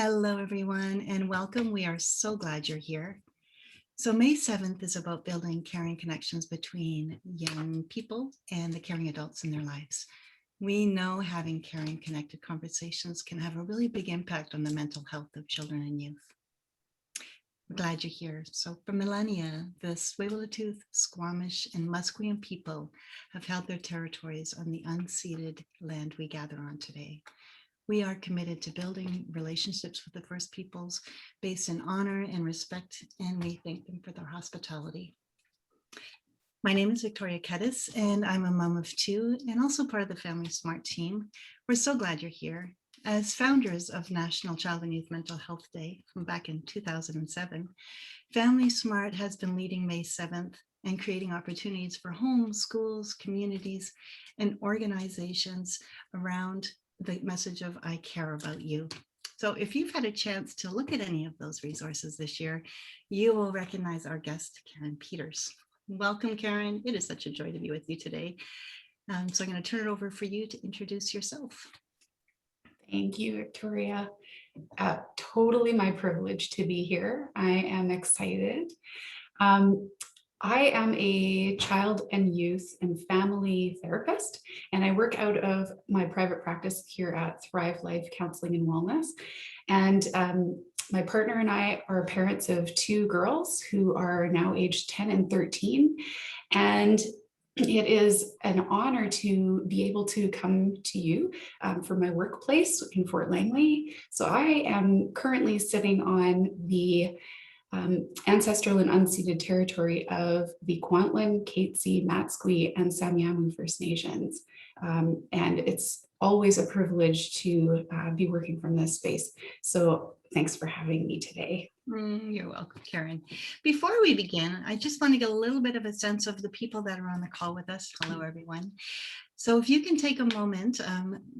Hello, everyone, and welcome. We are so glad you're here. So May 7th is about building caring connections between young people and the caring adults in their lives. We know having caring, connected conversations can have a really big impact on the mental health of children and youth. We're glad you're here. So for millennia, the Tsleil-Waututh, Squamish, and Musqueam people have held their territories on the unceded land we gather on today. We are committed to building relationships with the First Peoples based in honor and respect, and we thank them for their hospitality. My name is Victoria Keddis, and I'm a mom of two and also part of the FamilySmart team. We're so glad you're here. As founders of National Child and Youth Mental Health Day from back in 2007, FamilySmart has been leading May 7th and creating opportunities for homes, schools, communities, and organizations around the message of I care about you. So if you've had a chance to look at any of those resources this year, you will recognize our guest, Karen Peters. Welcome, Karen. It is such a joy to be with you today. So I'm going to turn it over for you to introduce yourself. Thank you, Victoria. Totally my privilege to be here. I am excited. I am a child and youth and family therapist, and I work out of my private practice here at ThriveLife Counselling and Wellness. And my partner and I are parents of two girls who are now aged 10 and 13. And it is an honor to be able to come to you for my workplace in Fort Langley. So I am currently sitting on the ancestral and unceded territory of the Kwantlen, Katzie, Matsqui, and Samiamu First Nations. And it's always a privilege to be working from this space. So thanks for having me today. You're welcome, Karen. Before we begin, I just want to get a little bit of a sense of the people that are on the call with us. Hello, everyone. So if you can take a moment,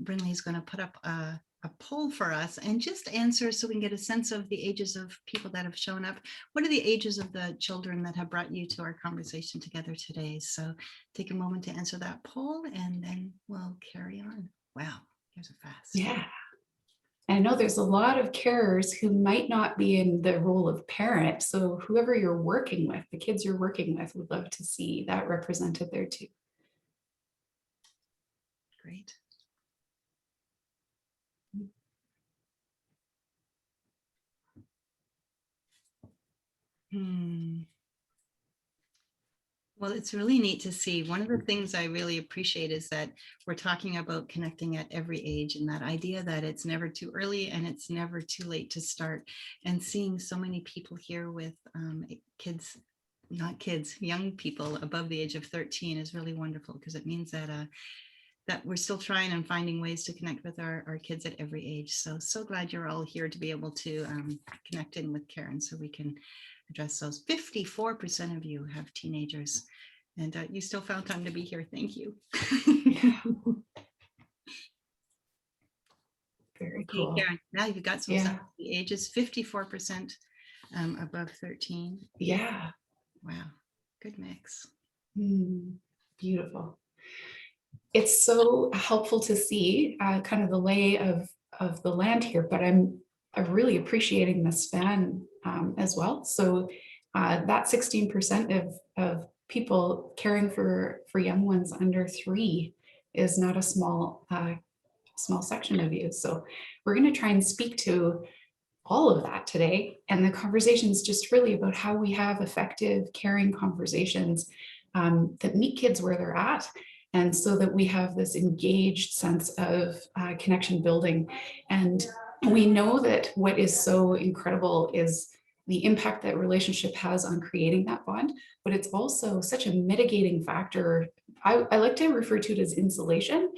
Brinley is going to put up a poll for us and just answer so we can get a sense of the ages of people that have shown up. What are the ages of the children that have brought you to our conversation together today? So take a moment to answer that poll and then we'll carry on. Wow, here's a fast. Yeah. I know there's a lot of carers who might not be in the role of parent. So whoever you're working with, the kids you're working with, would love to see that represented there too. Great. Well, it's really neat to see. One of the things I really appreciate is that we're talking about connecting at every age, and that idea that it's never too early and it's never too late to start. And seeing so many people here with kids, not kids, young people above the age of 13 is really wonderful, because it means that that we're still trying and finding ways to connect with our kids at every age. So glad you're all here to be able to connect in with Karen so we can address those. 54% of you have teenagers, and you still found time to be here. Thank you. Very okay, cool. Karen, now you've got some stuff. The ages 54% above 13. Yeah. Wow, good mix. Beautiful. It's so helpful to see kind of the lay of the land here, but I'm really appreciating the span as well. So that 16% of people caring for young ones under 3 is not a small section of you. So we're going to try and speak to all of that today. And the conversation is just really about how we have effective, caring conversations that meet kids where they're at. And so that we have this engaged sense of connection building. And we know that what is so incredible is the impact that relationship has on creating that bond, but it's also such a mitigating factor. I like to refer to it as insulation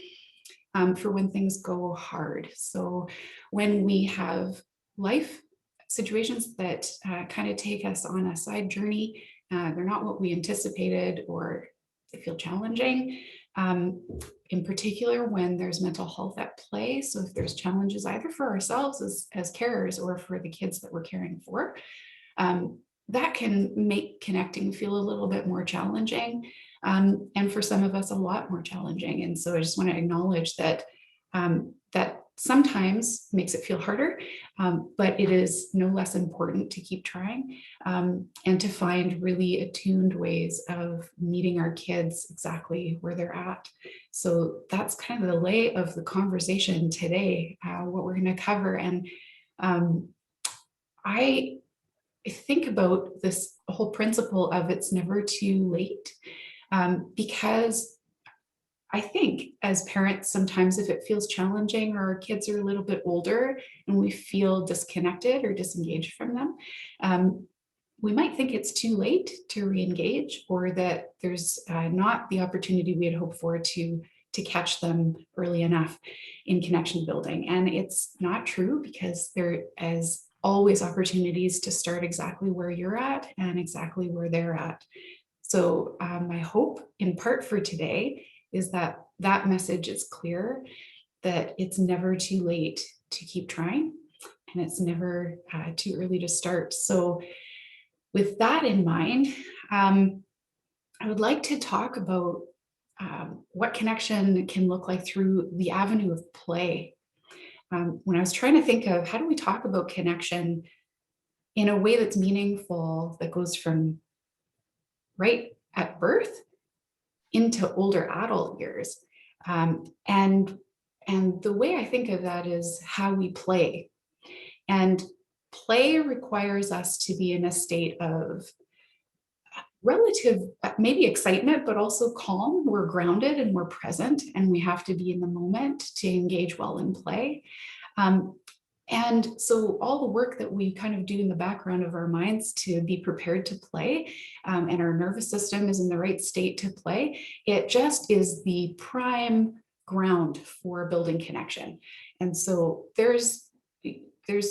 for when things go hard. So when we have life situations that kind of take us on a side journey, they're not what we anticipated, or they feel challenging. In particular, when there's mental health at play. So if there's challenges either for ourselves as carers or for the kids that we're caring for, that can make connecting feel a little bit more challenging. And for some of us, a lot more challenging. And so I just want to acknowledge that That sometimes makes it feel harder, but it is no less important to keep trying, and to find really attuned ways of meeting our kids exactly where they're at. So that's kind of the lay of the conversation today, what we're going to cover. And I think about this whole principle of it's never too late, because I think as parents, sometimes if it feels challenging or our kids are a little bit older and we feel disconnected or disengaged from them, we might think it's too late to re-engage, or that there's not the opportunity we had hoped for to catch them early enough in connection building. And it's not true, because there is always opportunities to start exactly where you're at and exactly where they're at. So my hope in part for today is that that message is clear, that it's never too late to keep trying, and it's never too early to start. So with that in mind, I would like to talk about what connection can look like through the avenue of play. When I was trying to think of how do we talk about connection in a way that's meaningful, that goes from right at birth into older adult years. And the way I think of that is how we play. And play requires us to be in a state of relative, maybe excitement, but also calm. We're grounded and we're present, and we have to be in the moment to engage well in play. And so all the work that we kind of do in the background of our minds to be prepared to play, and our nervous system is in the right state to play, it just is the prime ground for building connection. And so there's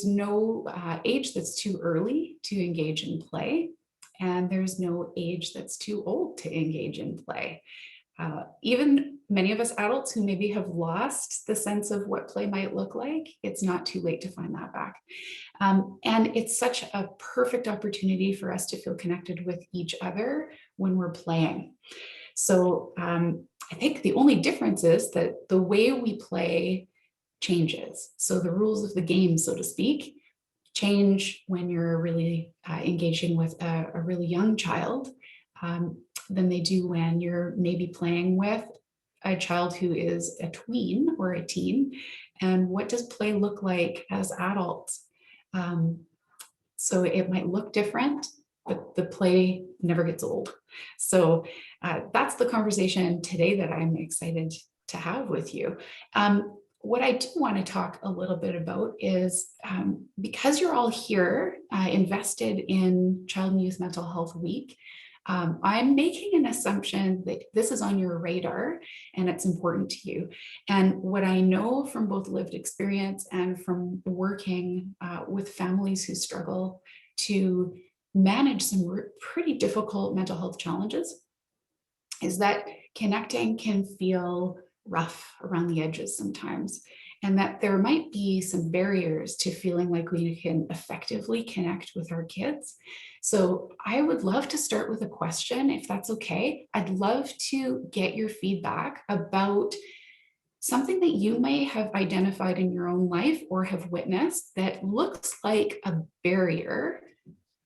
no age that's too early to engage in play, and there's no age that's too old to engage in play. Even many of us adults who maybe have lost the sense of what play might look like, it's not too late to find that back. And it's such a perfect opportunity for us to feel connected with each other when we're playing. So I think the only difference is that the way we play changes. So the rules of the game, so to speak, change when you're really engaging with a really young child, than they do when you're maybe playing with a child who is a tween or a teen. And what does play look like as adults? So it might look different, but the play never gets old. So that's the conversation today that I'm excited to have with you. What I do want to talk a little bit about is, because you're all here invested in Child and Youth Mental Health Week, I'm making an assumption that this is on your radar and it's important to you. And what I know from both lived experience and from working with families who struggle to manage some pretty difficult mental health challenges is that connecting can feel rough around the edges sometimes, and that there might be some barriers to feeling like we can effectively connect with our kids. So I would love to start with a question, if that's okay. I'd love to get your feedback about something that you may have identified in your own life or have witnessed that looks like a barrier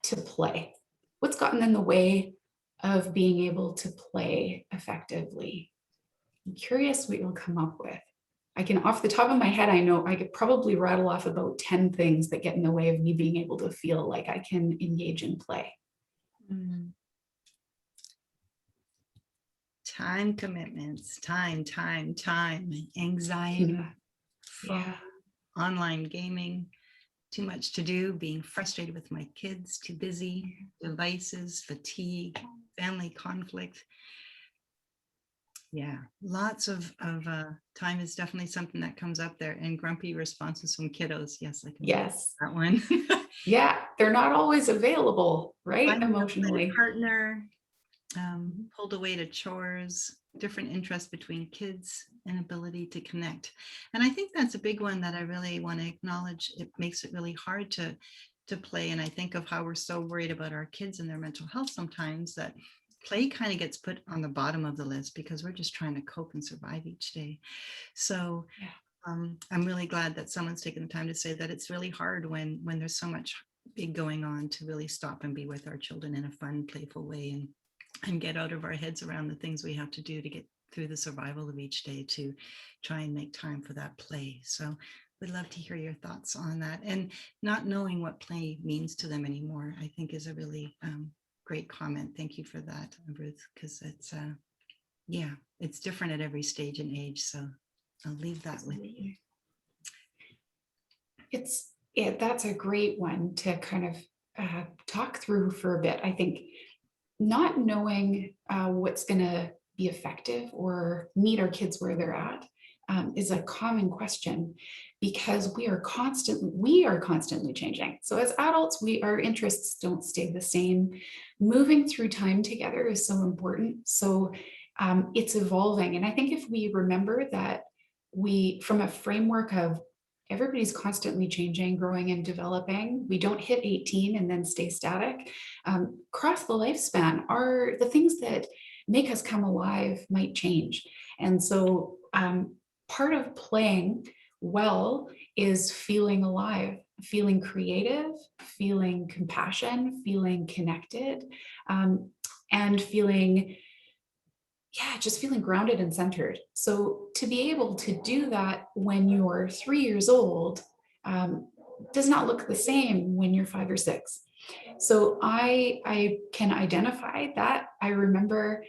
to play. What's gotten in the way of being able to play effectively? I'm curious what you'll come up with. I can, off the top of my head, I know I could probably rattle off about 10 things that get in the way of me being able to feel like I can engage in play. Time commitments, time, anxiety, Yeah. online gaming, too much to do, being frustrated with my kids, too busy, devices, fatigue, family conflict. Yeah, lots of time is definitely something that comes up there, and grumpy responses from kiddos. Yes, I can Yes. that one. Yeah, they're not always available, right? Finding a Emotionally. partner, pulled away to chores, different interests between kids, and ability to connect. And I think that's a big one that I really want to acknowledge. It makes it really hard to play. And I think of how we're so worried about our kids and their mental health sometimes, that play kind of gets put on the bottom of the list because we're just trying to cope and survive each day. So Yeah. I'm really glad that someone's taken the time to say that it's really hard when there's so much big going on to really stop and be with our children in a fun, playful way and get out of our heads around the things we have to do to get through the survival of each day to try and make time for that play. So we'd love to hear your thoughts on that. And not knowing what play means to them anymore, I think is a really great comment. Thank you for that, Ruth, because it's different at every stage and age. So I'll leave that with you. That's a great one to kind of talk through for a bit. I think not knowing what's going to be effective or meet our kids where they're at is a common question, because we are constantly changing. So as adults, our interests don't stay the same. Moving through time together is so important. So it's evolving. And I think if we remember that from a framework of everybody's constantly changing, growing and developing, we don't hit 18 and then stay static. Across the lifespan, the things that make us come alive might change. And so part of playing well is feeling alive, feeling creative, feeling compassion, feeling connected, and just feeling grounded and centered. So to be able to do that when you're 3 years old does not look the same when you're 5 or 6. So I can identify that. I remember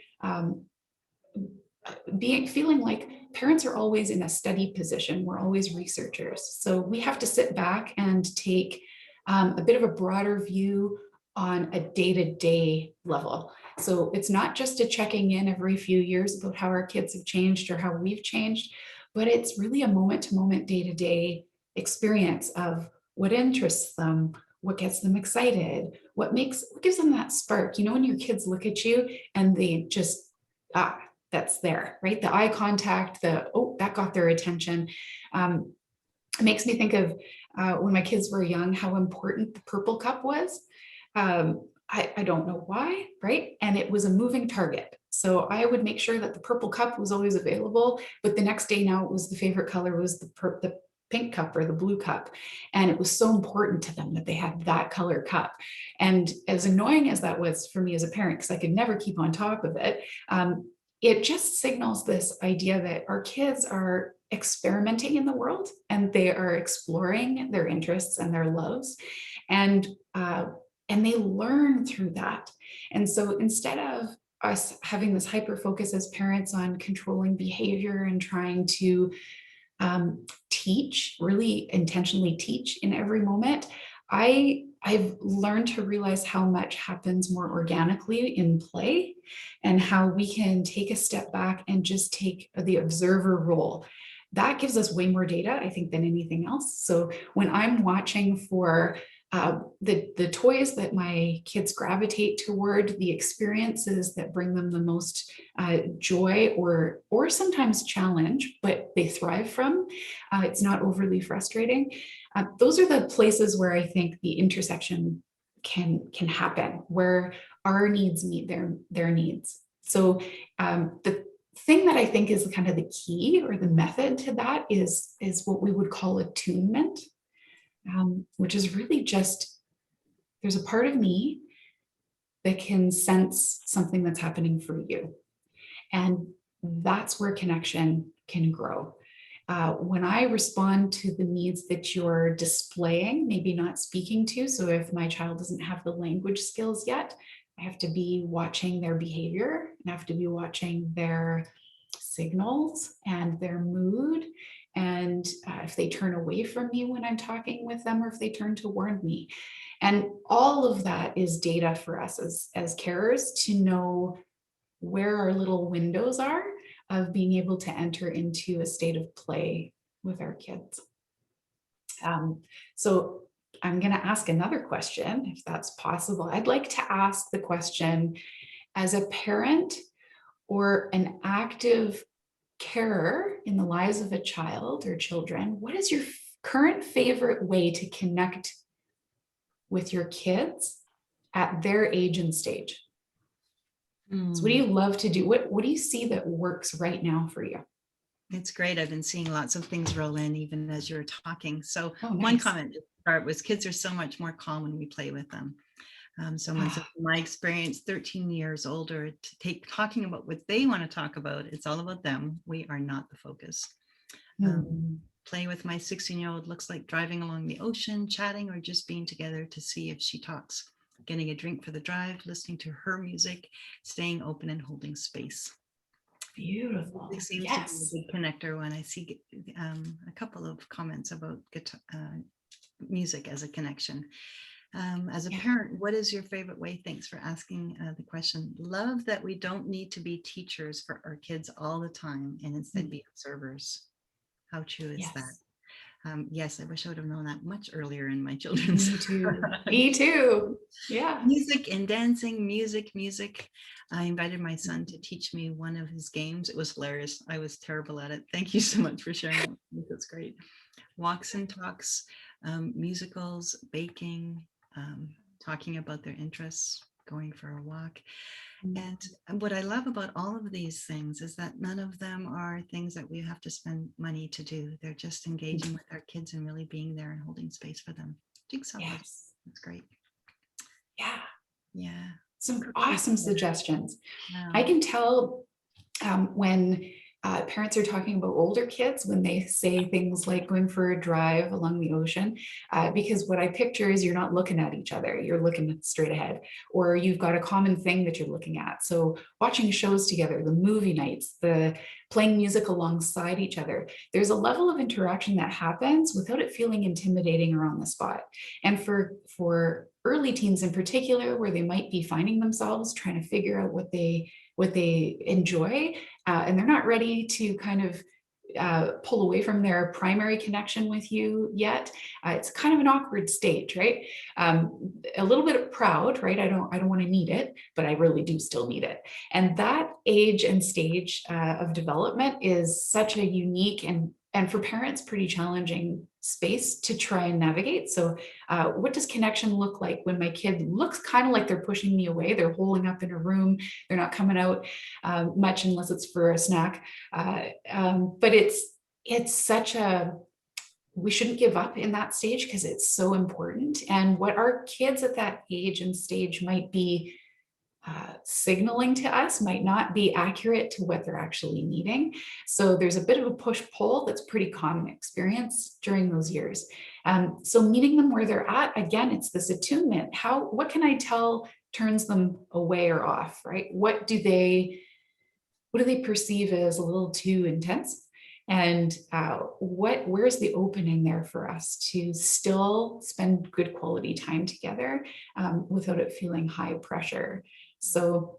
feeling like parents are always in a study position. We're always researchers. So we have to sit back and take a bit of a broader view on a day-to-day level. So it's not just a checking in every few years about how our kids have changed or how we've changed, but it's really a moment-to-moment, day-to-day experience of what interests them, what gets them excited, what gives them that spark. You know, when your kids look at you and they just, that's there, right? The eye contact, that got their attention. It makes me think of when my kids were young, how important the purple cup was. I don't know why, right? And it was a moving target. So I would make sure that the purple cup was always available, but the next day now it was the favorite color was the pink cup or the blue cup. And it was so important to them that they had that color cup. And as annoying as that was for me as a parent, because I could never keep on top of it, it just signals this idea that our kids are experimenting in the world and they are exploring their interests and their loves. And they learn through that. And so instead of us having this hyper focus as parents on controlling behavior and trying to really intentionally teach in every moment, I've learned to realize how much happens more organically in play and how we can take a step back and just take the observer role. That gives us way more data, I think, than anything else. So when I'm watching for the toys that my kids gravitate toward, the experiences that bring them the most joy or sometimes challenge, but they thrive from, it's not overly frustrating. Those are the places where I think the intersection can happen, where our needs meet their needs. So the thing that I think is kind of the key or the method to that is what we would call attunement. Which is really just, there's a part of me that can sense something that's happening for you. And that's where connection can grow. When I respond to the needs that you're displaying, maybe not speaking to, so if my child doesn't have the language skills yet, I have to be watching their behavior and I have to be watching their signals and their mood. And if they turn away from me when I'm talking with them, or if they turn toward me. And all of that is data for us as carers to know where our little windows are of being able to enter into a state of play with our kids. So I'm going to ask another question, if that's possible. I'd like to ask the question, as a parent or an active carer in the lives of a child or children, what is your current favorite way to connect with your kids at their age and stage? So what do you love to do? What do you see that works right now for you? It's great. I've been seeing lots of things roll in even as you're talking. So Oh, one nice. comment to start was kids are so much more calm when we play with them. Someone said, Ah, my experience, 13 years older, talking about what they want to talk about. It's all about them. We are not the focus. hmm. Play with my 16-year-old looks like driving along the ocean, chatting, or just being together to see if she talks. Getting a drink for the drive, listening to her music, staying open and holding space. It Beautiful. seems to be a Yes. big connector when I see a couple of comments about guitar, music as a connection. As a Yeah. parent, what is your favorite way? Thanks for asking the question. Love that we don't need to be teachers for our kids all the time and instead Mm. be observers. How true is that? Yes. Yes, I wish I would have known that much earlier in my children's Me too. Me too. Yeah. music and dancing, music. I invited my son to teach me one of his games. It was hilarious. I was terrible at it. Thank you so much for sharing that. That's great. Walks and talks, musicals, baking, talking about their interests, going for a walk. And what I love about all of these things is that none of them are things that we have to spend money to do. They're just engaging with our kids and really being there and holding space for them. Jigsaw puzzle. Yes. That's great. Yeah. Yeah. Some Cooking awesome together. suggestions. I Wow. can tell when parents are talking about older kids, when they say things like going for a drive along the ocean, because what I picture is you're not looking at each other, you're looking straight ahead, or you've got a common thing that you're looking at. So watching shows together, the movie nights, the playing music alongside each other, there's a level of interaction that happens without it feeling intimidating or on the spot. And for early teens in particular, where they might be finding themselves trying to figure out what they enjoy, and they're not ready to kind of pull away from their primary connection with you yet. It's kind of an awkward stage, right? A little bit proud, right? I don't want to need it, but I really do still need it. And that age and stage of development is such a unique and for parents pretty challenging space to try and navigate. So what does connection look like when my kid looks kind of like they're pushing me away, they're holding up in a room, they're not coming out much unless it's for a snack. But it's such a, we shouldn't give up in that stage because it's so important. And what our kids at that age and stage might be signaling to us might not be accurate to what they're actually needing. So there's a bit of a push-pull that's pretty common experience during those years. So meeting them where they're at, again, it's this attunement. What can I tell turns them away or off, right? What do they perceive as a little too intense? And where's the opening there for us to still spend good quality time together without it feeling high pressure? So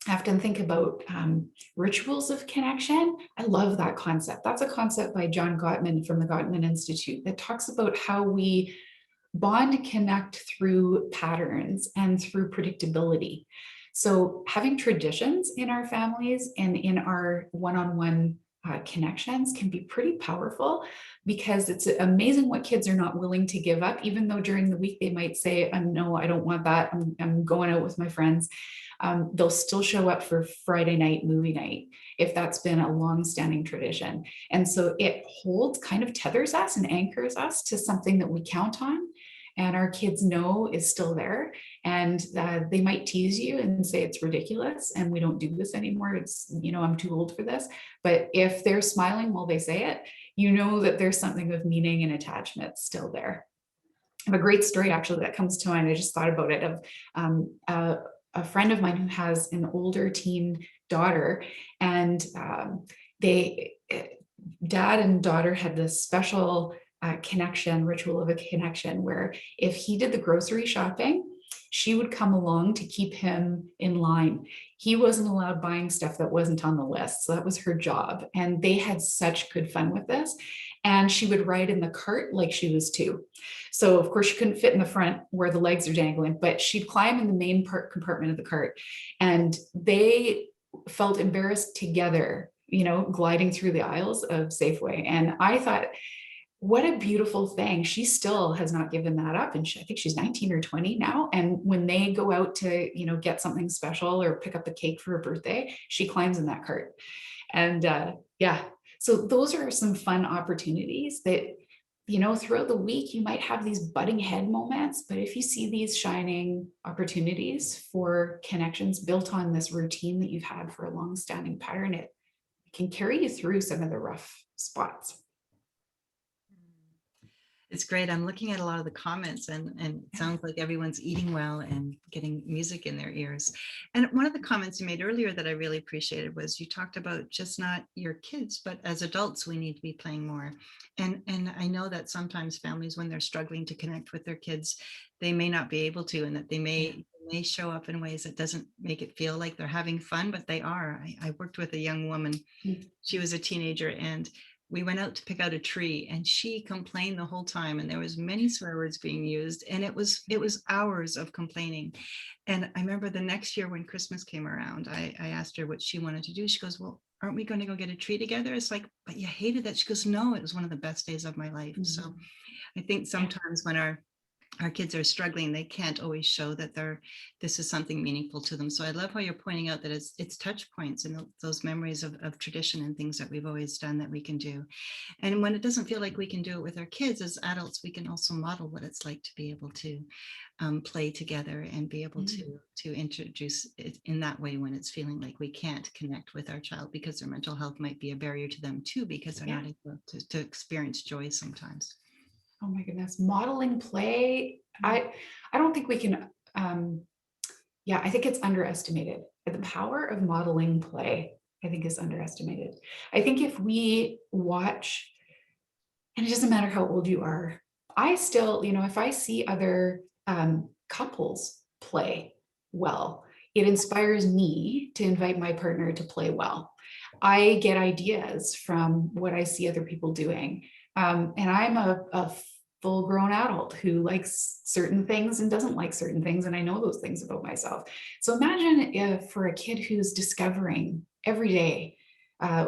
I often think about rituals of connection. I love that concept. That's a concept by John Gottman from the Gottman Institute that talks about how we bond, connect through patterns and through predictability. So having traditions in our families and in our one-on-one connections can be pretty powerful, because it's amazing what kids are not willing to give up, even though during the week they might say, no, I don't want that. I'm going out with my friends. They'll still show up for Friday night movie night if that's been a long-standing tradition. And so it holds, kind of tethers us and anchors us to something that we count on and our kids know is still there. And they might tease you and say it's ridiculous and we don't do this anymore. It's, I'm too old for this. But if they're smiling while they say it, you know that there's something of meaning and attachment still there. I have a great story actually that comes to mind. I just thought about it, of a friend of mine who has an older teen daughter, and dad and daughter had this special ritual of a connection, where if he did the grocery shopping, she would come along to keep him in line. He wasn't allowed buying stuff that wasn't on the list. So that was her job. And they had such good fun with this. And she would ride in the cart like she was two. So of course she couldn't fit in the front where the legs are dangling, but she'd climb in the main compartment of the cart. And they felt embarrassed together, gliding through the aisles of Safeway. And I thought, what a beautiful thing. She still has not given that up. And I think she's 19 or 20 now. And when they go out to, get something special or pick up a cake for her birthday, she climbs in that cart. And yeah, So those are some fun opportunities that, throughout the week, you might have these butting head moments, but if you see these shining opportunities for connections built on this routine that you've had for a long-standing pattern, it can carry you through some of the rough spots. It's great. I'm looking at a lot of the comments and it sounds like everyone's eating well and getting music in their ears. And one of the comments you made earlier that I really appreciated was you talked about just not your kids, but as adults, we need to be playing more. And I know that sometimes families, when they're struggling to connect with their kids, they may not be able to, and that they may show up in ways that doesn't make it feel like they're having fun, but they are. I worked with a young woman. She was a teenager, and we went out to pick out a tree, and she complained the whole time, and there was many swear words being used, and it was hours of complaining. And I remember the next year when Christmas came around, I asked her what she wanted to do. She goes, well, aren't we going to go get a tree together? It's like, but you hated that. She goes, no, it was one of the best days of my life. So I think sometimes when our kids are struggling, they can't always show that this is something meaningful to them. So I love how you're pointing out that it's touch points and those memories of tradition and things that we've always done that we can do. And when it doesn't feel like we can do it with our kids, as adults, we can also model what it's like to be able to play together and be able to introduce it in that way when it's feeling like we can't connect with our child, because their mental health might be a barrier to them too, because they're not able to experience joy sometimes. Oh my goodness, modeling play. I don't think we can, I think it's underestimated. The power of modeling play, I think, is underestimated. I think if we watch, and it doesn't matter how old you are, I still, if I see other couples play well, it inspires me to invite my partner to play well. I get ideas from what I see other people doing. And I'm a full-grown adult who likes certain things and doesn't like certain things, and I know those things about myself. So imagine if for a kid who's discovering every day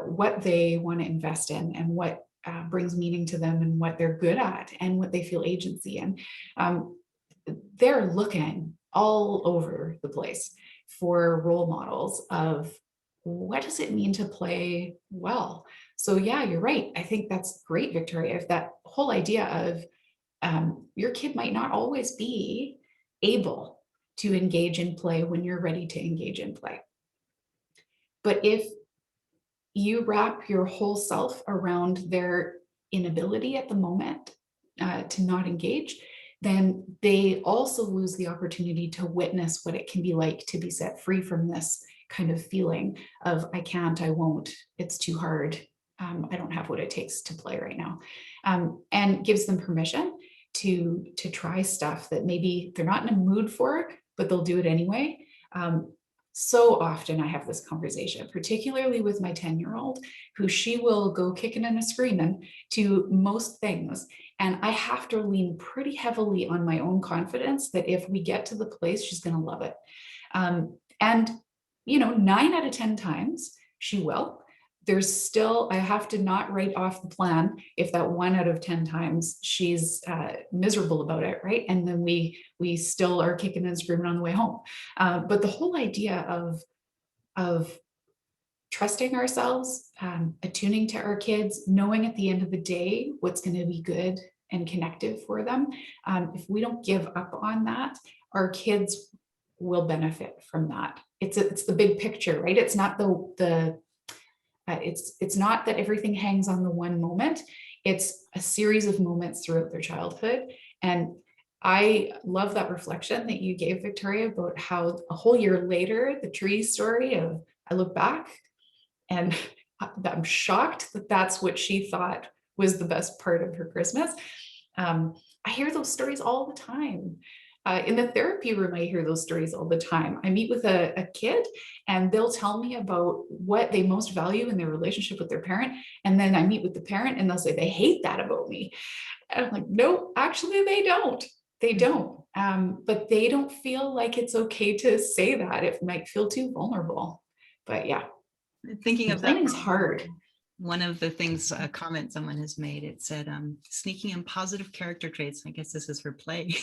what they want to invest in and what brings meaning to them and what they're good at and what they feel agency in, they're looking all over the place for role models of what does it mean to play well. So yeah, you're right. I think that's great, Victoria. If that whole idea of your kid might not always be able to engage in play when you're ready to engage in play. But if you wrap your whole self around their inability at the moment to not engage, then they also lose the opportunity to witness what it can be like to be set free from this kind of feeling of I can't, I won't, it's too hard, I don't have what it takes to play right now, and gives them permission to try stuff that maybe they're not in a mood for, but they'll do it anyway. So often I have this conversation, particularly with my 10-year-old, who she will go kicking and screaming to most things. And I have to lean pretty heavily on my own confidence that if we get to the place, she's going to love it. And, 9 out of 10 times she will. There's still, I have to not write off the plan if that 1 out of 10 times she's miserable about it, right? And then we still are kicking and screaming on the way home. But the whole idea of trusting ourselves, attuning to our kids, knowing at the end of the day what's going to be good and connective for them. If we don't give up on that, our kids will benefit from that. It's the big picture, right? It's not it's not that everything hangs on the one moment. It's a series of moments throughout their childhood. And I love that reflection that you gave, Victoria, about how a whole year later, the tree story of, I look back and I'm shocked that that's what she thought was the best part of her Christmas. I hear those stories all the time. In the therapy room, I hear those stories all the time. I meet with a kid and they'll tell me about what they most value in their relationship with their parent. And then I meet with the parent and they'll say, they hate that about me. And I'm like, no, actually they don't. They don't. But they don't feel like it's okay to say that. It might feel too vulnerable. But yeah, Thinking of that, planning's hard. One of the things, a comment someone has made, it said, sneaking in positive character traits, I guess this is for play,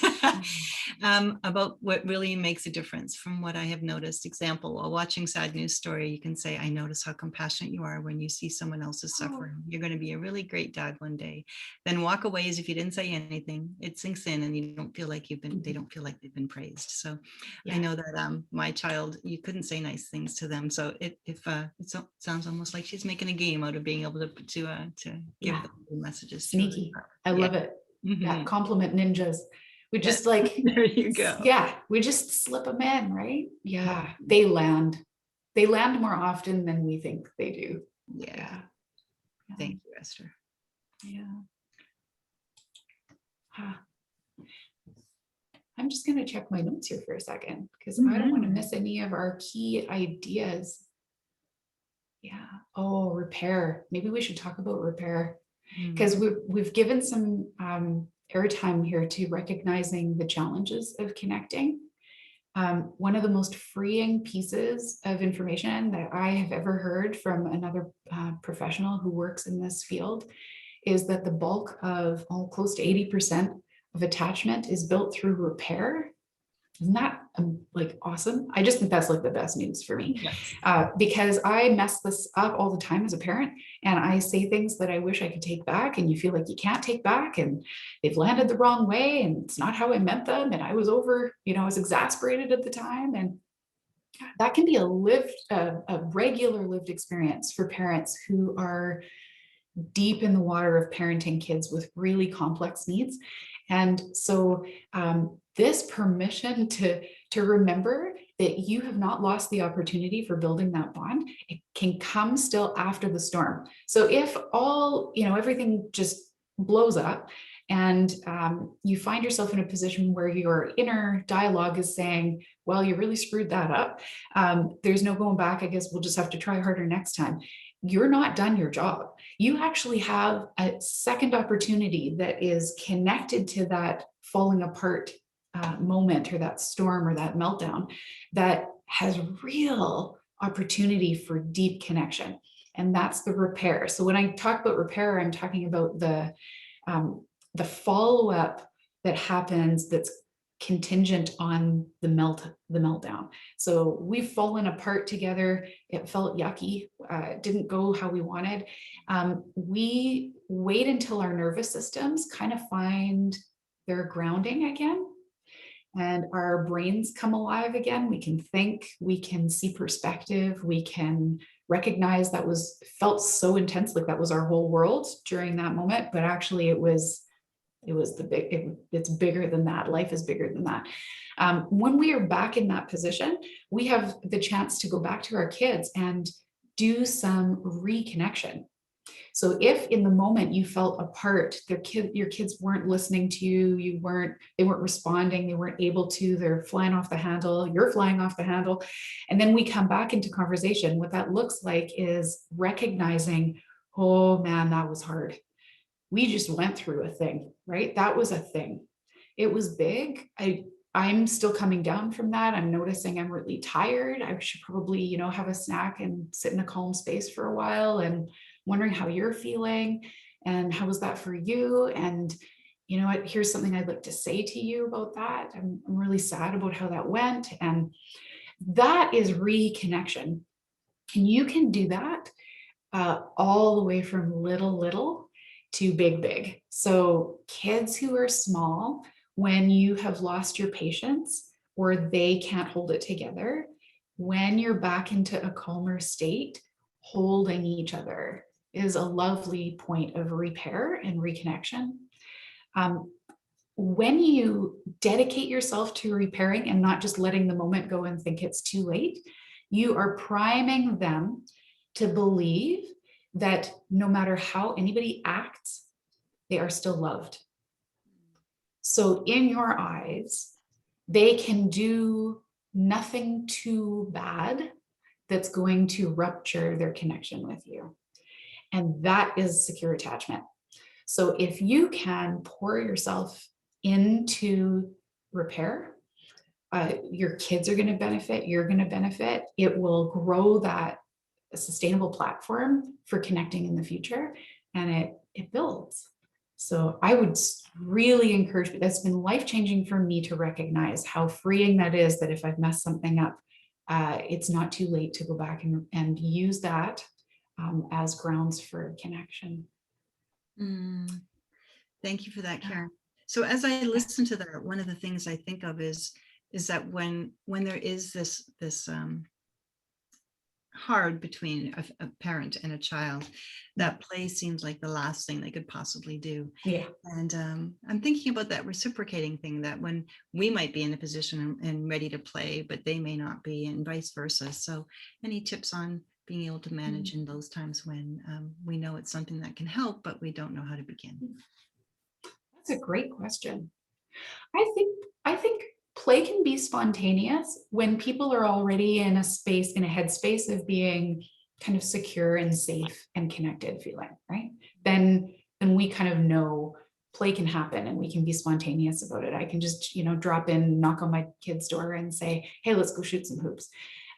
about what really makes a difference from what I have noticed. Example, while watching sad news story, you can say, I notice how compassionate you are when you see someone else's suffering. You're going to be a really great dad one day. Then walk away as if you didn't say anything. It sinks in and you don't feel like they don't feel like they've been praised. So Yeah. I know that my child, you couldn't say nice things to them. So it sounds almost like she's making a game out of being able to give them messages. Sneaky. I love it. Yeah, compliment ninjas. We just like, there you go. Yeah, we just slip them in, right? Yeah, they land more often than we think they do. Yeah. Thank you, Esther. Yeah. I'm just going to check my notes here for a second because I don't want to miss any of our key ideas. Yeah. Oh, repair. Maybe we should talk about repair because we've given some airtime here to recognizing the challenges of connecting. One of the most freeing pieces of information that I have ever heard from another professional who works in this field is that the bulk of close to 80% of attachment is built through repair. Isn't that like awesome? I just think that's like the best news for me. Yes. Because I mess this up all the time as a parent, and I say things that I wish I could take back, and you feel like you can't take back, and they've landed the wrong way, and it's not how I meant them, and I was I was exasperated at the time, and that can be a regular lived experience for parents who are deep in the water of parenting kids with really complex needs. And so this permission to remember that you have not lost the opportunity for building that bond, it can come still after the storm. So if everything just blows up and you find yourself in a position where your inner dialogue is saying, well, you really screwed that up. There's no going back. I guess we'll just have to try harder next time. You're not done your job. You actually have a second opportunity that is connected to that falling apart moment or that storm or that meltdown that has real opportunity for deep connection. And that's the repair. So when I talk about repair, I'm talking about the follow-up that happens that's contingent on the meltdown. So we've fallen apart together. It felt yucky. It didn't go how we wanted. We wait until our nervous systems kind of find their grounding again, and our brains come alive again. We can think, we can see perspective, we can recognize that felt so intense, like that was our whole world during that moment, but actually it's bigger than that. Life is bigger than that. When we are back in that position, we have the chance to go back to our kids and do some reconnection. So if in the moment you felt apart, your kids weren't listening to you, they weren't responding, they weren't able to, they're flying off the handle, you're flying off the handle. And then we come back into conversation. What that looks like is recognizing, oh man, that was hard. We just went through a thing, right? That was a thing. It was big. I'm still coming down from that. I'm noticing I'm really tired. I should probably, have a snack and sit in a calm space for a while, and wondering how you're feeling and how was that for you? And you know what, here's something I'd like to say to you about that. I'm really sad about how that went. And that is reconnection. And you can do that all the way from little to big. So kids who are small, when you have lost your patience or they can't hold it together, when you're back into a calmer state, holding each other is a lovely point of repair and reconnection. When you dedicate yourself to repairing and not just letting the moment go and think it's too late, you are priming them to believe that no matter how anybody acts, they are still loved. So in your eyes, they can do nothing too bad that's going to rupture their connection with you. And that is secure attachment. So if you can pour yourself into repair, your kids are going to benefit, you're going to benefit. It will grow that a sustainable platform for connecting in the future, and it builds. So I would really encourage, that's been life-changing for me to recognize how freeing that is, that if I've messed something up, it's not too late to go back and use that as grounds for connection. Thank you for that, Karen. So as I listen to that, one of the things I think of is that when there is this hard between a parent and a child, that play seems like the last thing they could possibly do. Yeah. And I'm thinking about that reciprocating thing, that when we might be in a position and ready to play, but they may not be, and vice versa. So any tips on being able to manage in those times when we know it's something that can help, but we don't know how to begin? That's a great question. I think play can be spontaneous when people are already in a space, in a headspace of being kind of secure and safe and connected feeling, right? Then we kind of know play can happen and we can be spontaneous about it. I can just, drop in, knock on my kid's door and say, hey, let's go shoot some hoops.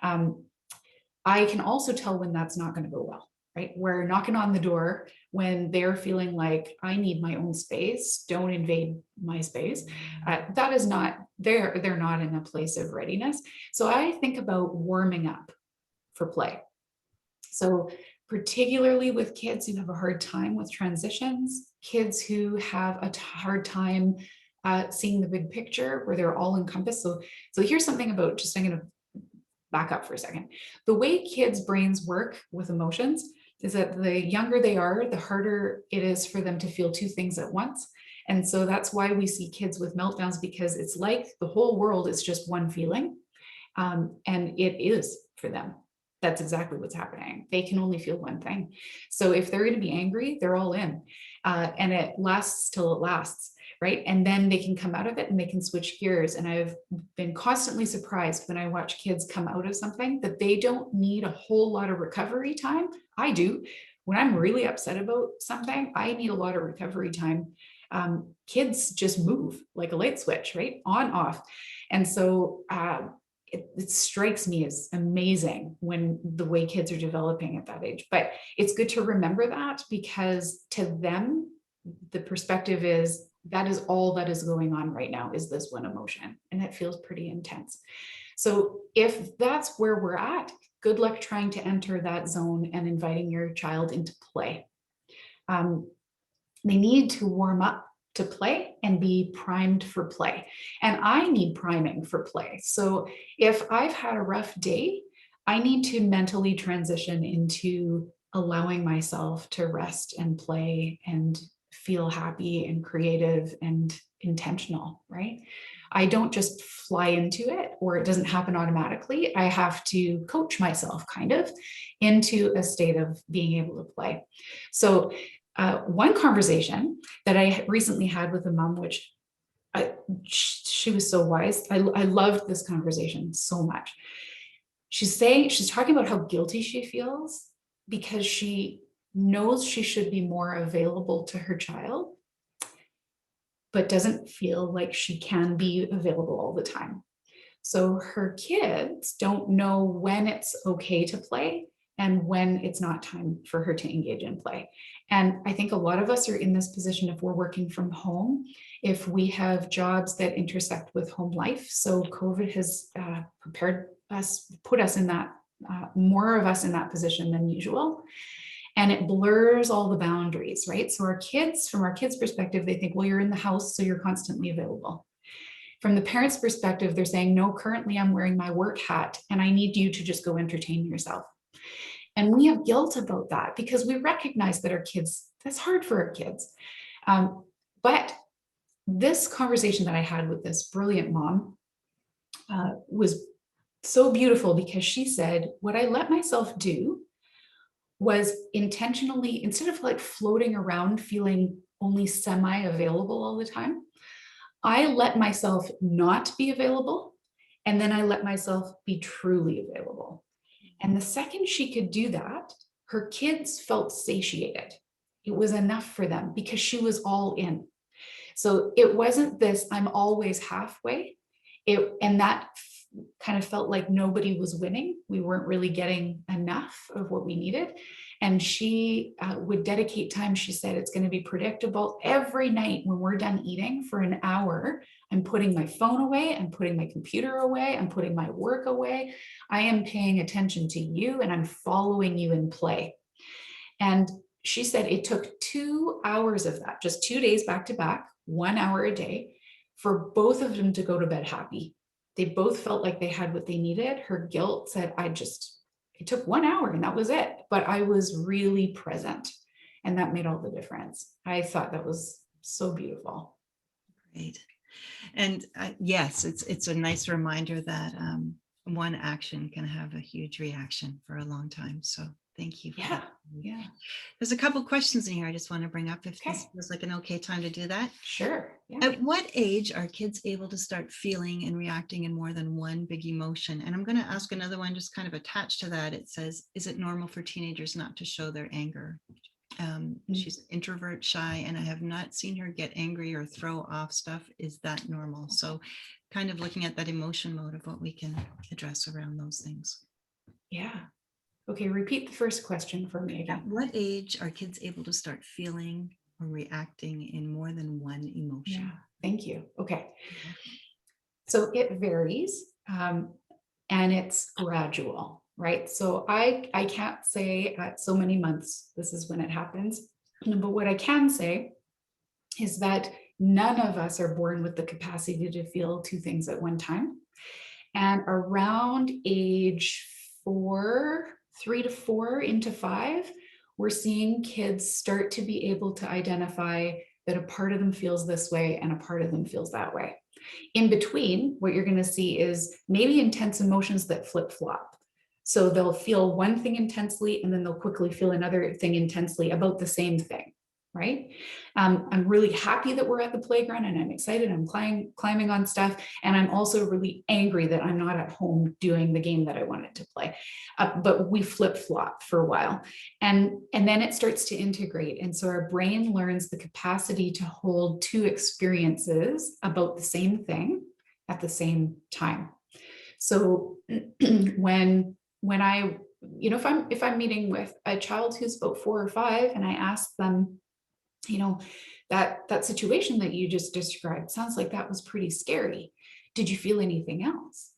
I can also tell when that's not going to go well, right? We're knocking on the door when they're feeling like, I need my own space, don't invade my space. That is not, they're not in a place of readiness. So I think about warming up for play. So particularly with kids who have a hard time with transitions, kids who have a hard time seeing the big picture where they're all encompassed. So here's something about, just I'm going to back up for a second. The way kids' brains work with emotions is that the younger they are, the harder it is for them to feel two things at once. And so that's why we see kids with meltdowns, because it's like the whole world is just one feeling. And it is for them. That's exactly what's happening. They can only feel one thing. So if they're going to be angry, they're all in. And it lasts till it lasts. Right. And then they can come out of it and they can switch gears. And I've been constantly surprised when I watch kids come out of something that they don't need a whole lot of recovery time. I do. When I'm really upset about something, I need a lot of recovery time. Kids just move like a light switch, right? On, off. And so it strikes me as amazing when the way kids are developing at that age. But it's good to remember that, because to them, the perspective is, that is all that is going on right now, is this one emotion, and it feels pretty intense. So if that's where we're at, good luck trying to enter that zone and inviting your child into play. They need to warm up to play and be primed for play. And I need priming for play. So if I've had a rough day, I need to mentally transition into allowing myself to rest and play and feel happy and creative and intentional, right? I don't just fly into it, or it doesn't happen automatically. I have to coach myself kind of into a state of being able to play. So one conversation that I recently had with a mom, which she was so wise. I loved this conversation so much. She's talking about how guilty she feels because she knows she should be more available to her child, but doesn't feel like she can be available all the time. So her kids don't know when it's okay to play and when it's not time for her to engage in play. And I think a lot of us are in this position if we're working from home, if we have jobs that intersect with home life. So COVID has put us in that, more of us in that position than usual. And it blurs all the boundaries, right? So from our kids' perspective, they think, well, you're in the house, so you're constantly available. From the parents' perspective, they're saying, no, currently I'm wearing my work hat and I need you to just go entertain yourself. And we have guilt about that because we recognize that that's hard for our kids. But this conversation that I had with this brilliant mom was so beautiful, because she said, what I let myself do was intentionally, instead of like floating around feeling only semi-available all the time, I let myself not be available, and then I let myself be truly available. And the second she could do that, her kids felt satiated. It was enough for them because she was all in. So it wasn't this, I'm always halfway. And that kind of felt like nobody was winning. We weren't really getting enough of what we needed. And she would dedicate time. She said, it's going to be predictable. Every night when we're done eating for an hour, I'm putting my phone away, I'm putting my computer away, I'm putting my work away. I am paying attention to you and I'm following you in play. And she said it took 2 hours of that, just 2 days back to back, 1 hour a day, for both of them to go to bed happy. They both felt like they had what they needed. Her guilt said, it took 1 hour and that was it. But I was really present. And that made all the difference. I thought that was so beautiful. Great. And yes, it's a nice reminder that one action can have a huge reaction for a long time. So thank you for that. Yeah. There's a couple questions in here I just want to bring up if this was like an okay time to do that. Sure. Yeah. At what age are kids able to start feeling and reacting in more than one big emotion? And I'm going to ask another one just kind of attached to that. It says, is it normal for teenagers not to show their anger? She's an introvert, shy, and I have not seen her get angry or throw off stuff. Is that normal? So kind of looking at that emotion mode of what we can address around those things. Yeah. Okay, repeat the first question for me again. At what age are kids able to start feeling or reacting in more than one emotion? Yeah, thank you. Okay. So it varies and it's gradual, right? So I can't say at so many months, this is when it happens. But what I can say is that none of us are born with the capacity to feel two things at one time. And around age 3 to 4 into 5, we're seeing kids start to be able to identify that a part of them feels this way and a part of them feels that way. In between, what you're going to see is maybe intense emotions that flip-flop. So they'll feel one thing intensely and then they'll quickly feel another thing intensely about the same thing, right? I'm really happy that we're at the playground and I'm excited. I'm climbing on stuff. And I'm also really angry that I'm not at home doing the game that I wanted to play. But we flip-flop for a while. And then it starts to integrate. And so our brain learns the capacity to hold two experiences about the same thing at the same time. So when I, if I'm meeting with a child who's about 4 or 5 and I ask them, that situation that you just described sounds like that was pretty scary. Did you feel anything else?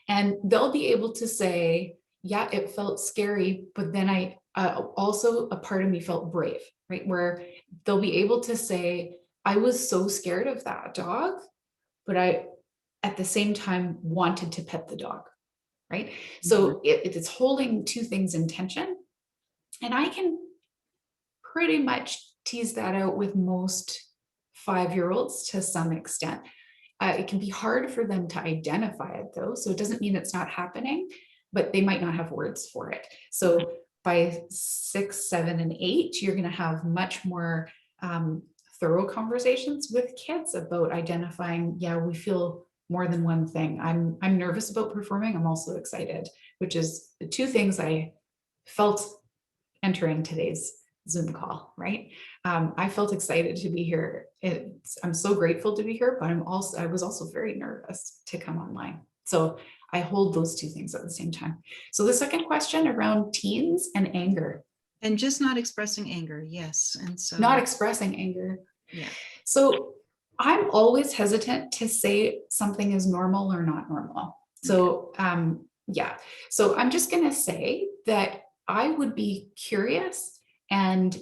And they'll be able to say, yeah, it felt scary, but then I also a part of me felt brave, right? Where they'll be able to say, I was so scared of that dog, but I at the same time wanted to pet the dog, right? Mm-hmm. So it's holding two things in tension. And I can pretty much tease that out with most 5-year-olds to some extent. It can be hard for them to identify it though. So it doesn't mean it's not happening, but they might not have words for it. So by 6, 7, and 8, you're going to have much more thorough conversations with kids about identifying, yeah, we feel more than one thing. I'm nervous about performing. I'm also excited, which is the two things I felt entering today's Zoom call, right? I felt excited to be here. I'm so grateful to be here, but I was also very nervous to come online. So I hold those two things at the same time. So the second question around teens and anger. And just not expressing anger, yes. And so not expressing anger. Yeah. So I'm always hesitant to say something is normal or not normal. So yeah. So I'm just going to say that I would be curious and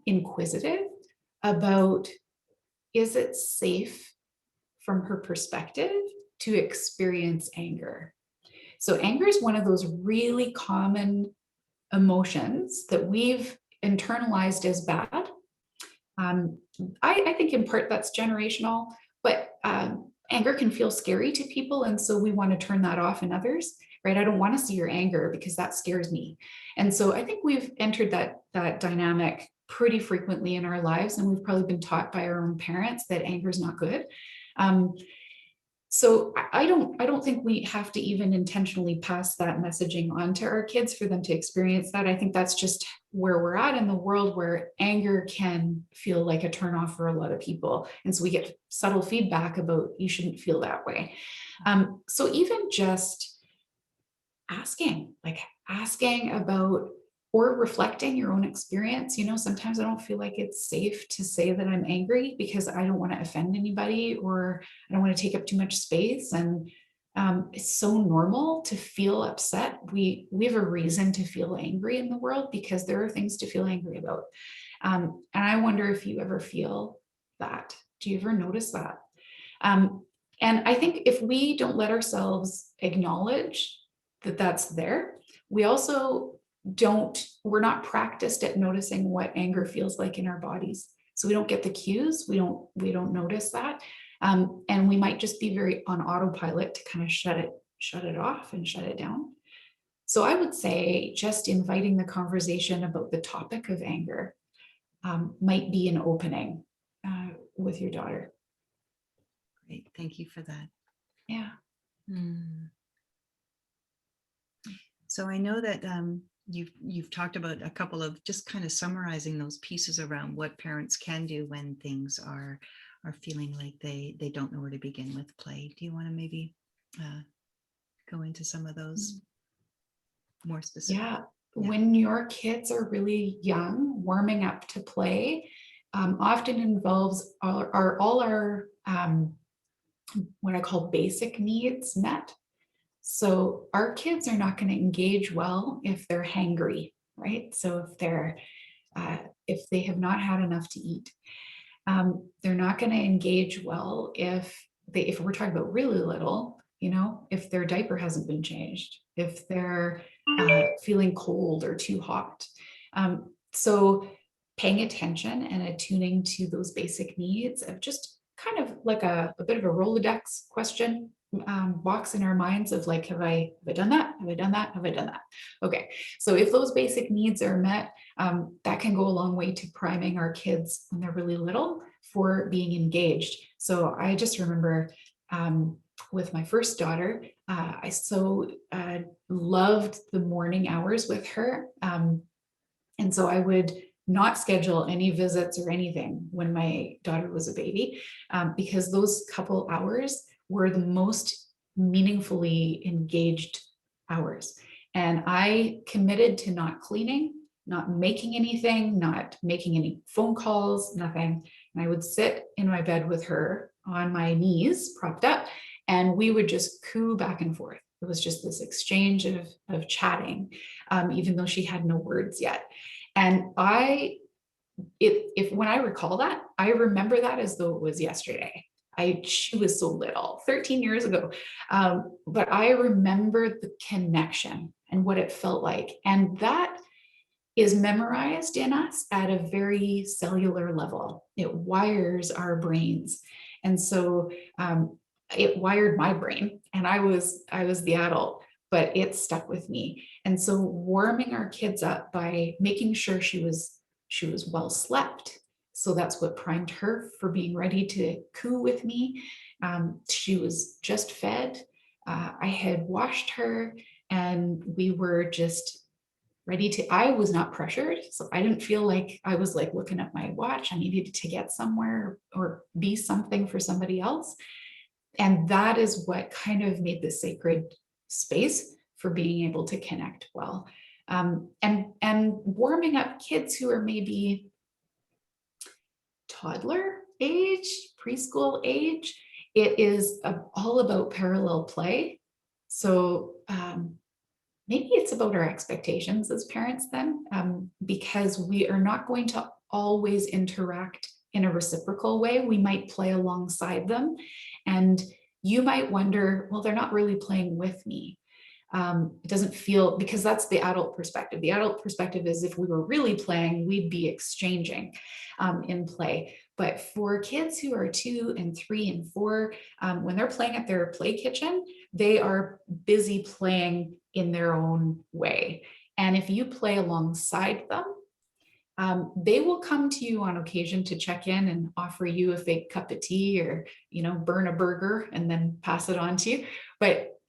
inquisitive about, is it safe from her perspective to experience anger? So anger is one of those really common emotions that we've internalized as bad. I think in part that's generational, but anger can feel scary to people. And so we want to turn that off in others, right? I don't want to see your anger because that scares me. And so I think we've entered that dynamic pretty frequently in our lives. And we've probably been taught by our own parents that anger is not good. So I don't think we have to even intentionally pass that messaging on to our kids for them to experience that. I think that's just where we're at in the world, where anger can feel like a turnoff for a lot of people. And so we get subtle feedback about you shouldn't feel that way. So even just asking about or reflecting your own experience. Sometimes I don't feel like it's safe to say that I'm angry because I don't want to offend anybody, or I don't want to take up too much space. And it's so normal to feel upset. We have a reason to feel angry in the world because there are things to feel angry about. And I wonder if you ever feel that. Do you ever notice that? And I think if we don't let ourselves acknowledge that that's there, we also we're not practiced at noticing what anger feels like in our bodies. So we don't get the cues, we don't notice that. And we might just be very on autopilot to kind of shut it off and shut it down. So I would say just inviting the conversation about the topic of anger might be an opening with your daughter. Great. Thank you for that. Yeah. So I know that you've talked about a couple of just kind of summarizing those pieces around what parents can do when things are feeling like they don't know where to begin with play. Do you want to maybe go into some of those more specific? Yeah. When your kids are really young, warming up to play often involves all our what I call basic needs met. So our kids are not going to engage well if they're hangry, right? So if they have not had enough to eat, they're not going to engage well if we're talking about really little, if their diaper hasn't been changed, if they're feeling cold or too hot. So paying attention and attuning to those basic needs of just kind of like a bit of a Rolodex question box in our minds of like, have I done that? Have I done that? Have I done that? Okay. So if those basic needs are met, that can go a long way to priming our kids when they're really little for being engaged. So I just remember with my first daughter, I so loved the morning hours with her. And so I would not schedule any visits or anything when my daughter was a baby, because those couple hours were the most meaningfully engaged hours. And I committed to not cleaning, not making anything, not making any phone calls, nothing. And I would sit in my bed with her on my knees, propped up, and we would just coo back and forth. It was just this exchange of chatting, even though she had no words yet. And when I recall that, I remember that as though it was yesterday. She was so little, 13 years ago. But I remember the connection and what it felt like. And that is memorized in us at a very cellular level. It wires our brains. And so it wired my brain, and I was the adult, but it stuck with me. And so warming our kids up by making sure she was well slept. So that's what primed her for being ready to coo with me. She was just fed. I had washed her, and we were just ready to, I was not pressured. So I didn't feel like I was like looking at my watch. I needed to get somewhere or be something for somebody else. And that is what kind of made the sacred space for being able to connect well. And warming up kids who are maybe toddler age, preschool age, it is all about parallel play. So maybe it's about our expectations as parents then, because we are not going to always interact in a reciprocal way. We might play alongside them, and you might wonder, well, they're not really playing with me. It doesn't feel, because that's the adult perspective. The adult perspective is if we were really playing, we'd be exchanging in play. But for kids who are 2 and 3 and 4, when they're playing at their play kitchen, they are busy playing in their own way. And if you play alongside them, They will come to you on occasion to check in and offer you a fake cup of tea or, burn a burger and then pass it on to you. But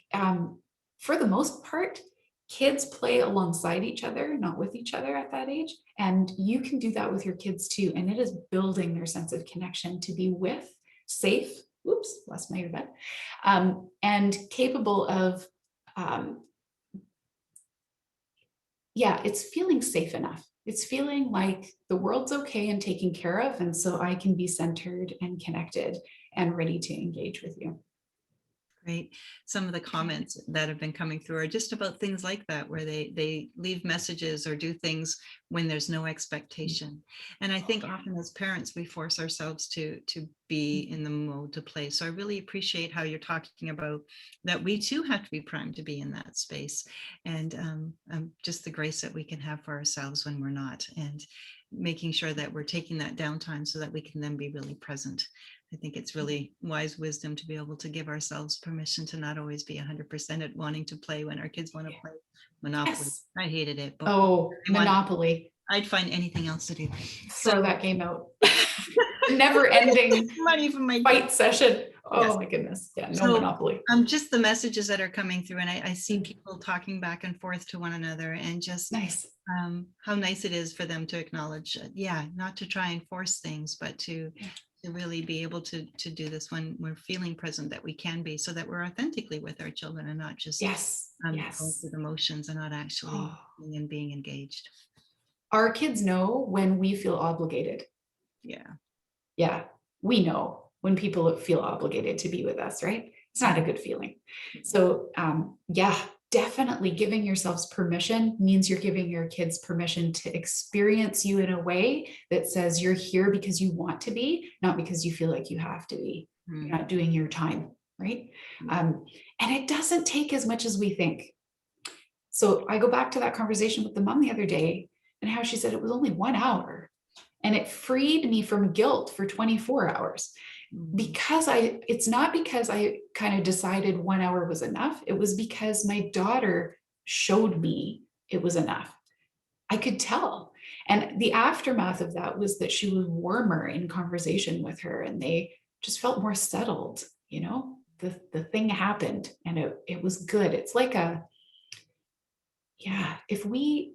for the most part, kids play alongside each other, not with each other at that age. And you can do that with your kids too. And it is building their sense of connection to be with, safe, oops, lost my earbud, and capable of, it's feeling safe enough. It's feeling like the world's okay and taken care of. And so I can be centered and connected and ready to engage with you. Great. Some of the comments that have been coming through are just about things like that, where they leave messages or do things when there's no expectation. And I think often as parents, we force ourselves to be in the mode to play. So I really appreciate how you're talking about that we too have to be primed to be in that space, and just the grace that we can have for ourselves when we're not, and making sure that we're taking that downtime so that we can then be really present. I think it's really wise wisdom to be able to give ourselves permission to not always be 100% at wanting to play when our kids want to play Monopoly. Yes. I hated it. But Monopoly. I'd find anything else to do. Throw that game out. Never ending money from my fight session. Oh yes. My goodness. Yeah, no so, Monopoly. Just the messages that are coming through, and I see people talking back and forth to one another, and just nice. How nice it is for them to acknowledge, not to try and force things, but to really be able to do this when we're feeling present, that we can be, so that we're authentically with our children and not just going through the motions and not actually being engaged. Our kids know when we feel obligated. Yeah, we know when people feel obligated to be with us, right? It's not a good feeling. So definitely giving yourselves permission means you're giving your kids permission to experience you in a way that says you're here because you want to be, not because you feel like you have to be. You're not doing your time, right? And it doesn't take as much as we think. So I go back to that conversation with the mom the other day, and how she said it was only 1 hour, and it freed me from guilt for 24 hours. Because it's not because I kind of decided 1 hour was enough. It was because my daughter showed me it was enough. I could tell. And the aftermath of that was that she was warmer in conversation with her, and they just felt more settled. The thing happened, and it was good. It's like if we,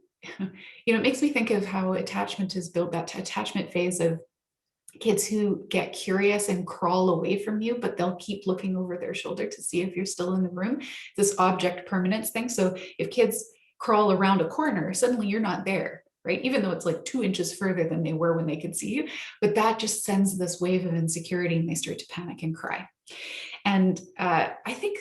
it makes me think of how attachment is built, that attachment phase of kids who get curious and crawl away from you, but they'll keep looking over their shoulder to see if you're still in the room. This object permanence thing. So if kids crawl around a corner, suddenly you're not there, right? Even though it's like 2 inches further than they were when they could see you, but that just sends this wave of insecurity, and they start to panic and cry. And I think,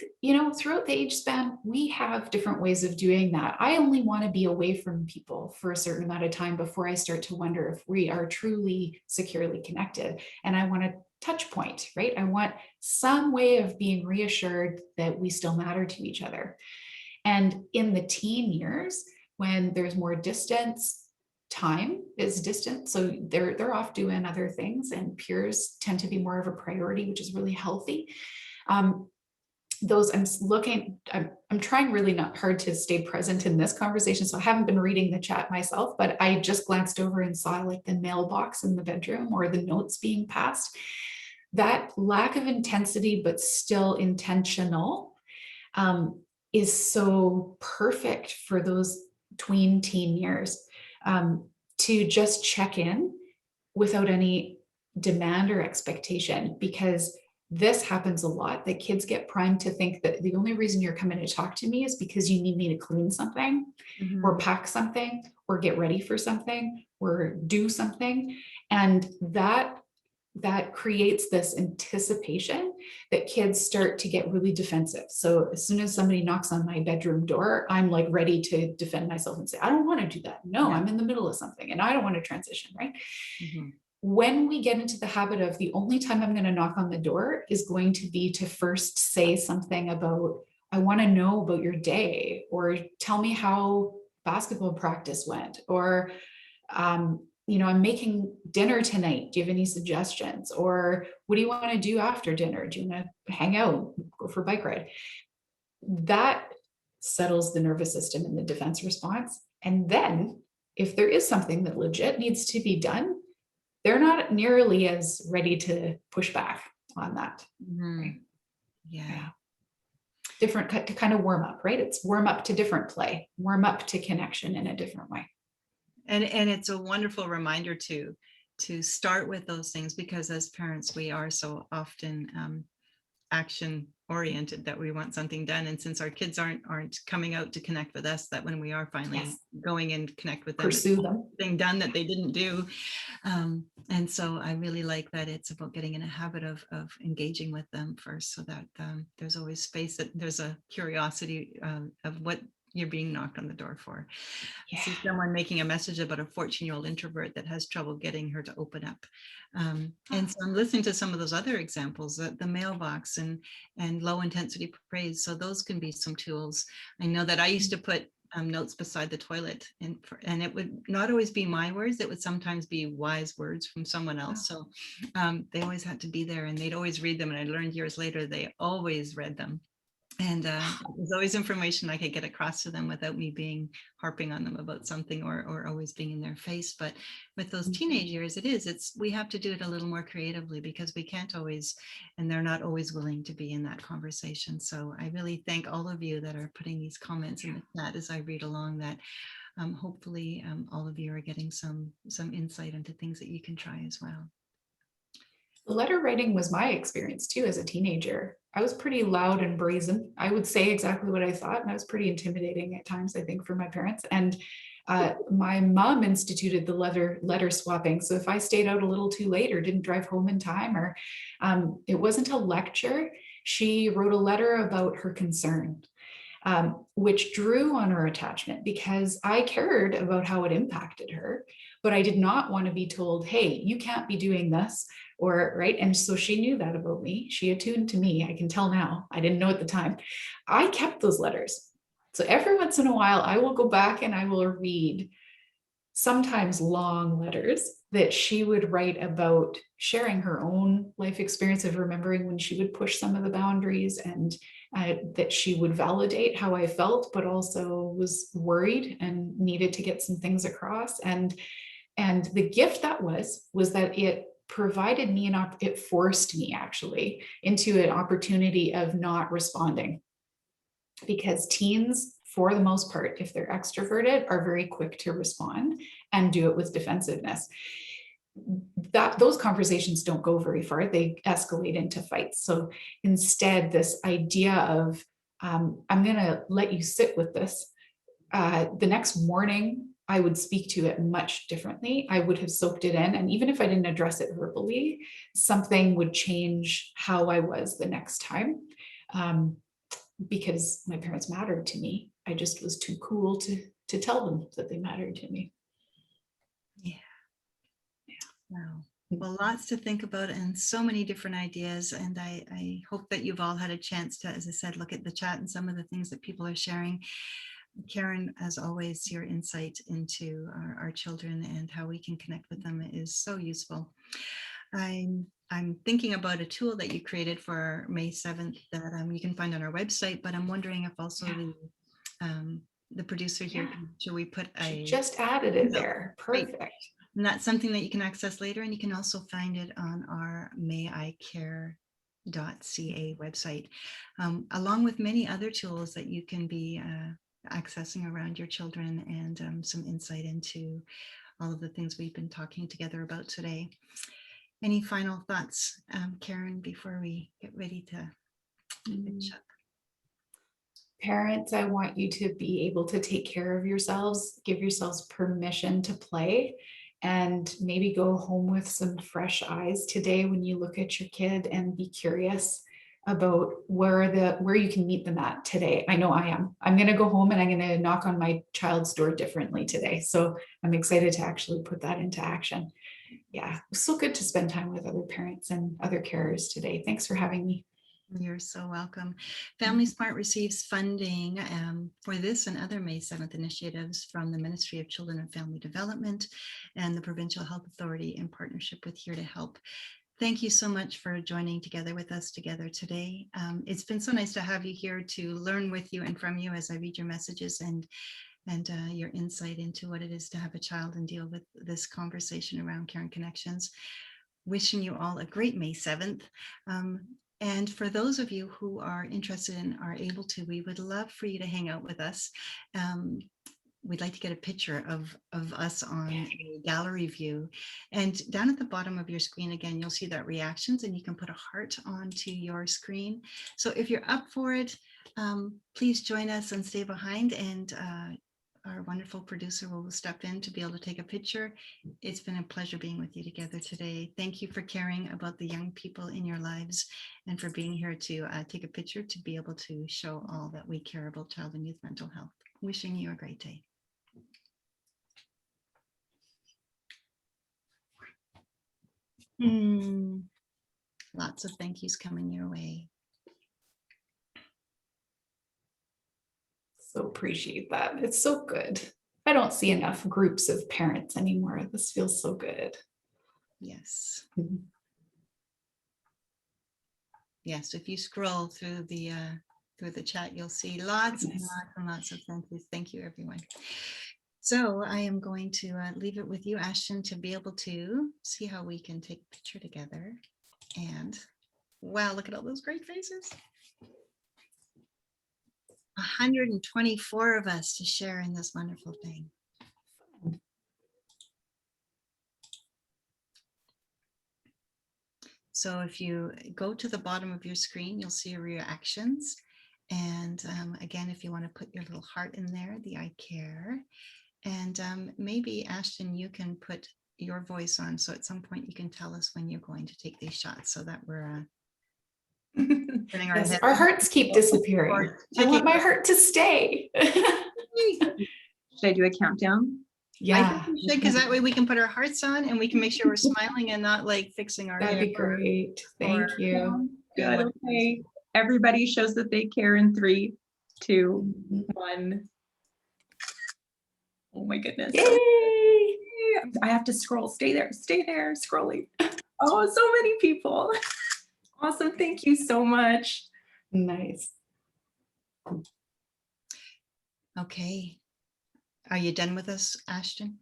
throughout the age span, we have different ways of doing that. I only want to be away from people for a certain amount of time before I start to wonder if we are truly securely connected. And I want a touch point, right? I want some way of being reassured that we still matter to each other. And in the teen years, when there's more distance, time is distant, so they're off doing other things, and peers tend to be more of a priority, which is really healthy. I'm trying really not hard to stay present in this conversation, so I haven't been reading the chat myself, but I just glanced over and saw like the mailbox in the bedroom or the notes being passed. That lack of intensity, but still intentional, is so perfect for those tween teen years, to just check in without any demand or expectation, because this happens a lot, that kids get primed to think that the only reason you're coming to talk to me is because you need me to clean something, or pack something, or get ready for something, or do something. And that creates this anticipation that kids start to get really defensive. So as soon as somebody knocks on my bedroom door, I'm like ready to defend myself and say, I don't want to do that. No, I'm in the middle of something and I don't want to transition, right? When we get into the habit of the only time I'm going to knock on the door is going to be to first say something about, I want to know about your day, or tell me how basketball practice went, or I'm making dinner tonight. Do you have any suggestions? Or what do you want to do after dinner? Do you want to hang out, go for a bike ride? That settles the nervous system and the defense response. And then if there is something that legit needs to be done, they're not nearly as ready to push back on that. Right? Yeah. Different to kind of warm up, right? It's warm up to different play, warm up to connection in a different way. And it's a wonderful reminder to start with those things, because as parents, we are so often action oriented that we want something done. And since our kids aren't coming out to connect with us, that when we are finally going and connect with them, pursue them, thing done that they didn't do. And so I really like that it's about getting in a habit of engaging with them first, so that there's always space, that there's a curiosity of what you're being knocked on the door for. I see someone making a message about a 14-year-old introvert that has trouble getting her to open up. And so I'm listening to some of those other examples, the mailbox and low intensity praise. So those can be some tools. I know that I used to put notes beside the toilet, and it would not always be my words. It would sometimes be wise words from someone else. So they always had to be there, and they'd always read them. And I learned years later, they always read them. And there's always information I could get across to them without me being harping on them about something or always being in their face. But with those teenage years, we have to do it a little more creatively, because we can't always, and they're not always willing to be in that conversation. So I really thank all of you that are putting these comments in the chat as I read along, that hopefully all of you are getting some insight into things that you can try as well. The letter writing was my experience too as a teenager. I was pretty loud and brazen. I would say exactly what I thought, and I was pretty intimidating at times, I think, for my parents. And my mom instituted the letter swapping. So if I stayed out a little too late or didn't drive home in time, or it wasn't a lecture, she wrote a letter about her concern, which drew on her attachment, because I cared about how it impacted her, but I did not want to be told, hey, you can't be doing this, or right. And so she knew that about me. She attuned to me. I can tell now. I didn't know at the time. I kept those letters. So every once in a while, I will go back and I will read sometimes long letters that she would write about sharing her own life experience of remembering when she would push some of the boundaries, and that she would validate how I felt, but also was worried and needed to get some things across. And the gift that was that it provided me it forced me actually into an opportunity of not responding, because teens, for the most part, if they're extroverted, are very quick to respond and do it with defensiveness. Those conversations don't go very far. They escalate into fights. So instead, this idea of I'm going to let you sit with this. The next morning, I would speak to it much differently. I would have soaked it in. And even if I didn't address it verbally, something would change how I was the next time. Because my parents mattered to me. I just was too cool to tell them that they mattered to me. Yeah. Wow. Well, lots to think about and so many different ideas. And I hope that you've all had a chance to, as I said, look at the chat and some of the things that people are sharing. Karen, as always, your insight into our children and how we can connect with them is so useful. I'm thinking about a tool that you created for May 7th that you can find on our website, but I'm wondering if also the producer here, should we put She just added it there. Perfect. Right. And that's something that you can access later, and you can also find it on our mayicare.ca website, along with many other tools that you can be accessing around your children, and some insight into all of the things we've been talking together about today. Any final thoughts, Karen, before we get ready to finish up? Parents, I want you to be able to take care of yourselves, give yourselves permission to play, and maybe go home with some fresh eyes today when you look at your kid, and be curious about where you can meet them at today. I know I am. I'm going to go home and I'm going to knock on my child's door differently today. So I'm excited to actually put that into action. Yeah, it was so good to spend time with other parents and other carers today. Thanks for having me. You're so welcome. FamilySmart receives funding for this and other May 7th initiatives from the Ministry of Children and Family Development and the Provincial Health Authority in partnership with Here to Help. Thank you so much for joining together with us today. It's been so nice to have you here, to learn with you and from you as I read your messages, and and your insight into what it is to have a child and deal with this conversation around caring connections. Wishing you all a great May 7th. And for those of you who are interested and are able to, we would love for you to hang out with us. We'd like to get a picture of us on a gallery view. And down at the bottom of your screen, again, you'll see that reactions, and you can put a heart onto your screen. So if you're up for it, please join us and stay behind, and our wonderful producer will step in to be able to take a picture. It's been a pleasure being with you together today. Thank you for caring about the young people in your lives and for being here to take a picture to be able to show all that we care about child and youth mental health. Wishing you a great day. Lots of thank yous coming your way. So appreciate that. It's so good. I don't see enough groups of parents anymore. This feels so good. Yes. Yes, if you scroll through the chat, you'll see lots and lots and lots of thank yous. Thank you, everyone. So I am going to leave it with you, Ashton, to be able to see how we can take a picture together. And wow, look at all those great faces. 124 of us to share in this wonderful thing. So if you go to the bottom of your screen, you'll see your reactions. And again, if you want to put your little heart in there, the I care. And maybe, Ashton, you can put your voice on. So at some point you can tell us when you're going to take these shots so that we're turning our Yes, heads. our hearts keep disappearing. I want my heart to stay. Should I do a countdown? Yeah, I think we should, because that way we can put our hearts on and we can make sure we're smiling and not like fixing our that'd hair. be great. Thank you. Good. Okay. Everybody shows that they care in 3, 2, 1. Oh my goodness. Yay! I have to scroll. Stay there, scrolling. Oh, so many people. Awesome. Thank you so much. Nice. Okay. Are you done with us, Ashton?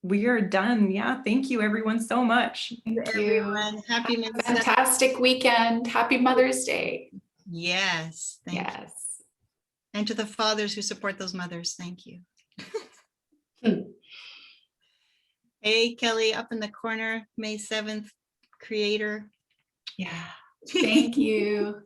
We are done. Yeah. Thank you everyone so much. Thank you. Everyone, happy May 7th. Fantastic weekend. Happy Mother's Day. Yes. Thank you. Yes. And to the fathers who support those mothers, thank you. Hey, Kelly, up in the corner, May 7th, creator. Yeah. Thank you.